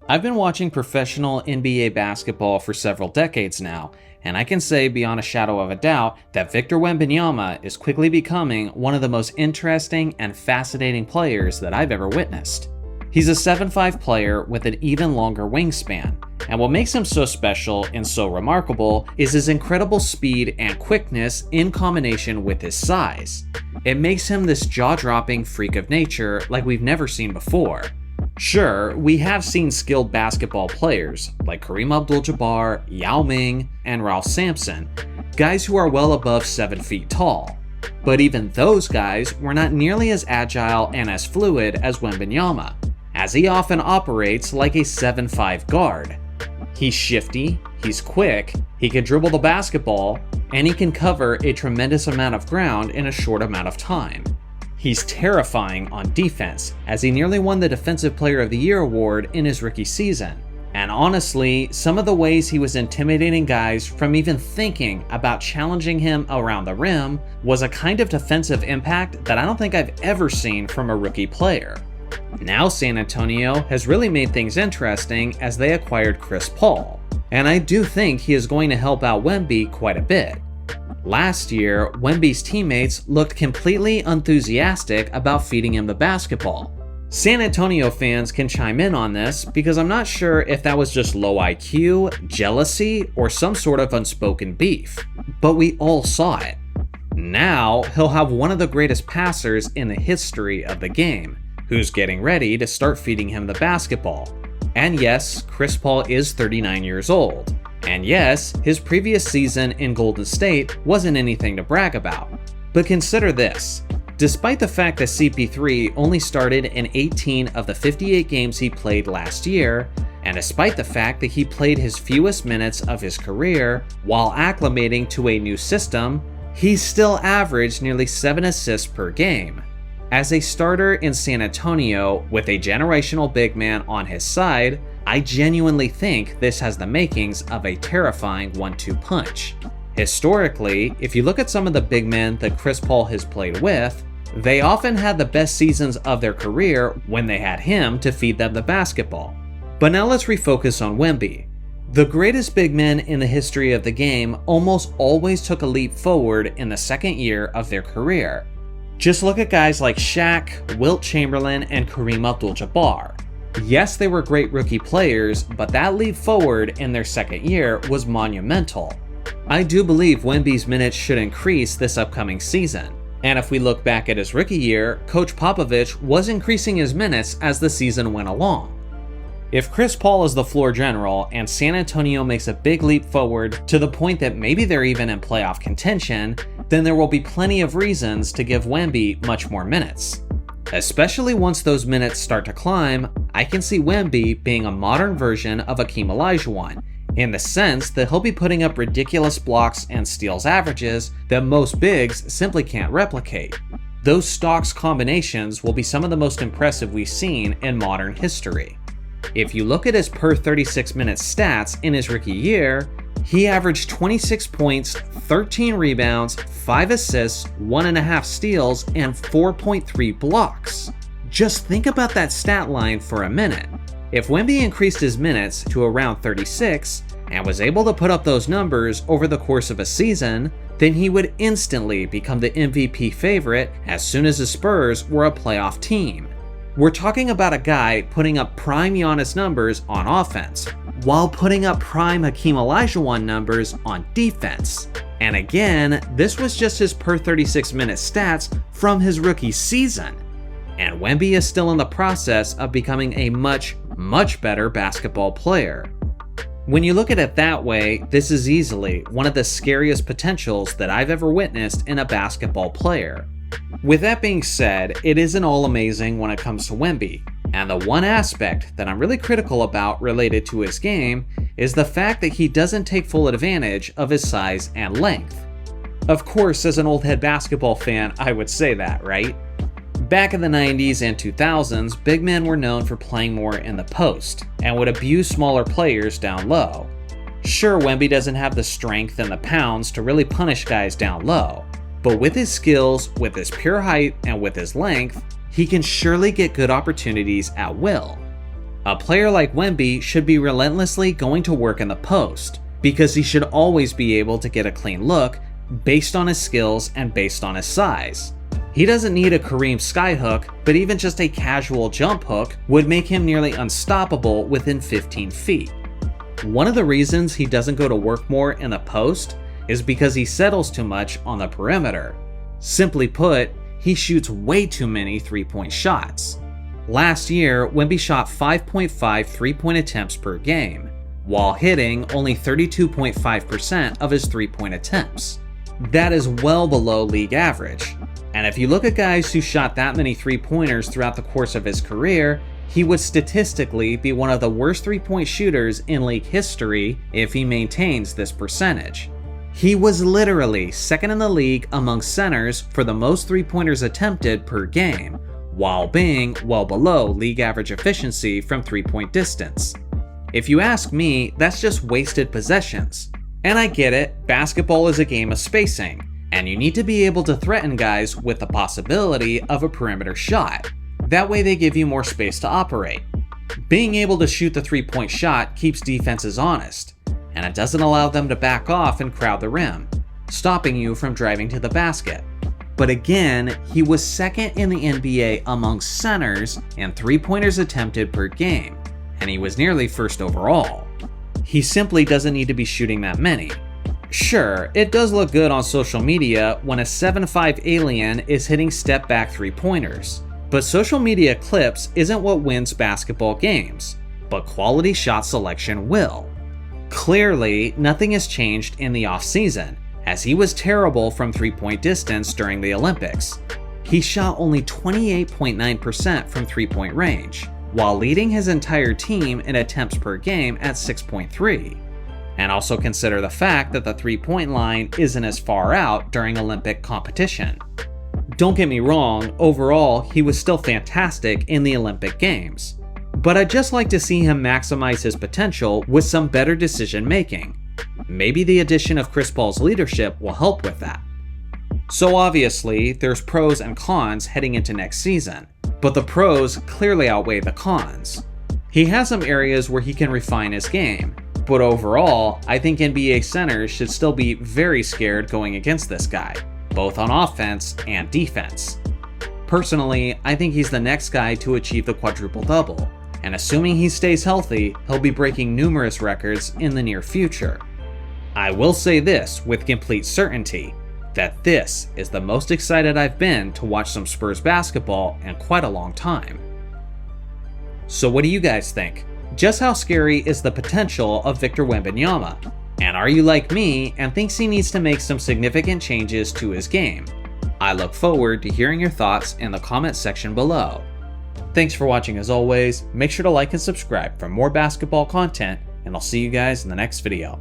I've been watching professional NBA basketball for several decades now, and I can say beyond a shadow of a doubt that Victor Wembanyama is quickly becoming one of the most interesting and fascinating players that I've ever witnessed. He's a 7'5" player with an even longer wingspan, and what makes him so special and so remarkable is his incredible speed and quickness in combination with his size. It makes him this jaw-dropping freak of nature like we've never seen before. Sure, we have seen skilled basketball players like Kareem Abdul-Jabbar, Yao Ming, and Ralph Sampson, guys who are well above 7 feet tall. But even those guys were not nearly as agile and as fluid as Wembanyama, as he often operates like a 7'5" guard. He's shifty, he's quick, he can dribble the basketball, and he can cover a tremendous amount of ground in a short amount of time. He's terrifying on defense, as he nearly won the Defensive Player of the Year award in his rookie season. And honestly, some of the ways he was intimidating guys from even thinking about challenging him around the rim was a kind of defensive impact that I don't think I've ever seen from a rookie player. Now San Antonio has really made things interesting as they acquired Chris Paul, and I do think he is going to help out Wemby quite a bit. Last year, Wemby's teammates looked completely enthusiastic about feeding him the basketball. San Antonio fans can chime in on this because I'm not sure if that was just low IQ, jealousy, or some sort of unspoken beef, but we all saw it. Now, he'll have one of the greatest passers in the history of the game, who's getting ready to start feeding him the basketball. And yes, Chris Paul is 39 years old. And yes, his previous season in Golden State wasn't anything to brag about. But consider this. Despite the fact that CP3 only started in 18 of the 58 games he played last year, and despite the fact that he played his fewest minutes of his career while acclimating to a new system, he still averaged nearly 7 assists per game. As a starter in San Antonio with a generational big man on his side, I genuinely think this has the makings of a terrifying 1-2 punch. Historically, if you look at some of the big men that Chris Paul has played with, they often had the best seasons of their career when they had him to feed them the basketball. But now let's refocus on Wemby. The greatest big men in the history of the game almost always took a leap forward in the second year of their career. Just look at guys like Shaq, Wilt Chamberlain, and Kareem Abdul-Jabbar. Yes, they were great rookie players, but that leap forward in their second year was monumental. I do believe Wemby's minutes should increase this upcoming season. And if we look back at his rookie year, Coach Popovich was increasing his minutes as the season went along. If Chris Paul is the floor general and San Antonio makes a big leap forward to the point that maybe they're even in playoff contention, then there will be plenty of reasons to give Wemby much more minutes. Especially once those minutes start to climb, I can see Wemby being a modern version of Hakeem Olajuwon, in the sense that he'll be putting up ridiculous blocks and steals averages that most bigs simply can't replicate. Those stocks combinations will be some of the most impressive we've seen in modern history. If you look at his per 36 minute stats in his rookie year, he averaged 26 points, 13 rebounds, 5 assists, 1.5 steals, and 4.3 blocks. Just think about that stat line for a minute. If Wemby increased his minutes to around 36 and was able to put up those numbers over the course of a season, then he would instantly become the MVP favorite as soon as the Spurs were a playoff team. We're talking about a guy putting up prime Giannis numbers on offense, while putting up prime Hakeem Olajuwon numbers on defense. And again, this was just his per 36 minute stats from his rookie season. And Wemby is still in the process of becoming a much better basketball player. When you look at it that way, this is easily one of the scariest potentials that I've ever witnessed in a basketball player. With that being said, it isn't all amazing when it comes to Wemby, and the one aspect that I'm really critical about related to his game is the fact that he doesn't take full advantage of his size and length. Of course, as an old head basketball fan, I would say that, right? Back in the 90s and 2000s, big men were known for playing more in the post, and would abuse smaller players down low. Sure, Wemby doesn't have the strength and the pounds to really punish guys down low, but with his skills, with his pure height, and with his length, he can surely get good opportunities at will. A player like Wemby should be relentlessly going to work in the post, because he should always be able to get a clean look based on his skills and based on his size. He doesn't need a Kareem skyhook, but even just a casual jump hook would make him nearly unstoppable within 15 feet. One of the reasons he doesn't go to work more in the post is because he settles too much on the perimeter. Simply put, he shoots way too many three-point shots. Last year, Wemby shot 5.5 three-point attempts per game, while hitting only 32.5% of his three-point attempts. That is well below league average. And if you look at guys who shot that many three-pointers throughout the course of his career, he would statistically be one of the worst three-point shooters in league history if he maintains this percentage. He was literally second in the league among centers for the most three-pointers attempted per game, while being well below league average efficiency from three-point distance. If you ask me, that's just wasted possessions. And I get it, basketball is a game of spacing, and you need to be able to threaten guys with the possibility of a perimeter shot. That way they give you more space to operate. Being able to shoot the three-point shot keeps defenses honest, and it doesn't allow them to back off and crowd the rim, stopping you from driving to the basket. But again, he was second in the NBA among centers and three-pointers attempted per game, and he was nearly first overall. He simply doesn't need to be shooting that many. Sure, it does look good on social media when a 7'5" alien is hitting step-back three-pointers, but social media clips isn't what wins basketball games, but quality shot selection will. Clearly, nothing has changed in the offseason, as he was terrible from three-point distance during the Olympics. He shot only 28.9% from three-point range, while leading his entire team in attempts per game at 6.3. And also consider the fact that the three-point line isn't as far out during Olympic competition. Don't get me wrong, overall he was still fantastic in the Olympic Games, but I'd just like to see him maximize his potential with some better decision making. Maybe the addition of Chris Paul's leadership will help with that. So obviously, there's pros and cons heading into next season, but the pros clearly outweigh the cons. He has some areas where he can refine his game, but overall, I think NBA centers should still be very scared going against this guy, both on offense and defense. Personally, I think he's the next guy to achieve the quadruple-double, and assuming he stays healthy, he'll be breaking numerous records in the near future. I will say this with complete certainty, that this is the most excited I've been to watch some Spurs basketball in quite a long time. So what do you guys think? Just how scary is the potential of Victor Wembanyama? And are you like me and thinks he needs to make some significant changes to his game? I look forward to hearing your thoughts in the comment section below. Thanks for watching as always, make sure to like and subscribe for more basketball content, and I'll see you guys in the next video.